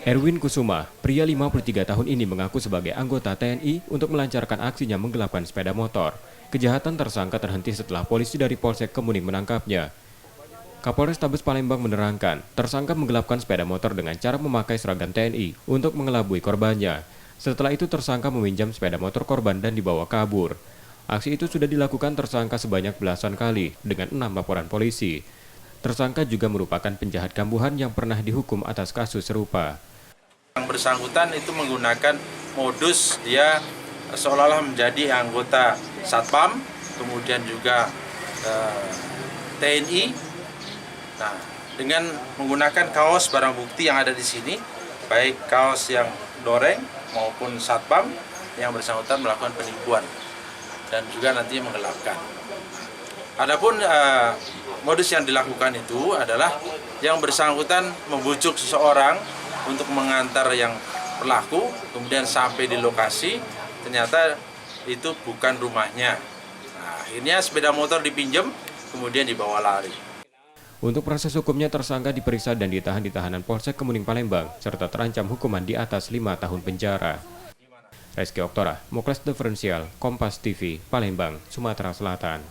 Erwin Kusuma, pria 53 tahun ini mengaku sebagai anggota TNI untuk melancarkan aksinya menggelapkan sepeda motor. Kejahatan tersangka terhenti setelah polisi dari Polsek Kemuning menangkapnya. Kapolrestabes Palembang menerangkan, tersangka menggelapkan sepeda motor dengan cara memakai seragam TNI untuk mengelabui korbannya. Setelah itu tersangka meminjam sepeda motor korban dan dibawa kabur. Aksi itu sudah dilakukan tersangka sebanyak belasan kali dengan 6 laporan polisi. Tersangka juga merupakan penjahat kambuhan yang pernah dihukum atas kasus serupa. Yang bersangkutan itu menggunakan modus dia seolah-olah menjadi anggota Satpam, kemudian juga TNI. Nah, dengan menggunakan kaos barang bukti yang ada di sini, baik kaos yang doreng maupun Satpam, yang bersangkutan melakukan penipuan dan juga nantinya menggelapkan. Adapun modus yang dilakukan itu adalah yang bersangkutan membujuk seseorang untuk mengantar yang pelaku, kemudian sampai di lokasi, ternyata itu bukan rumahnya. Nah, akhirnya sepeda motor dipinjam, kemudian dibawa lari. Untuk proses hukumnya, tersangka diperiksa dan ditahan di tahanan Polsek Kemuning Palembang, serta terancam hukuman di atas 5 tahun penjara. Reski Oktora, Mokles Diferensial, Kompas TV, Palembang, Sumatera Selatan.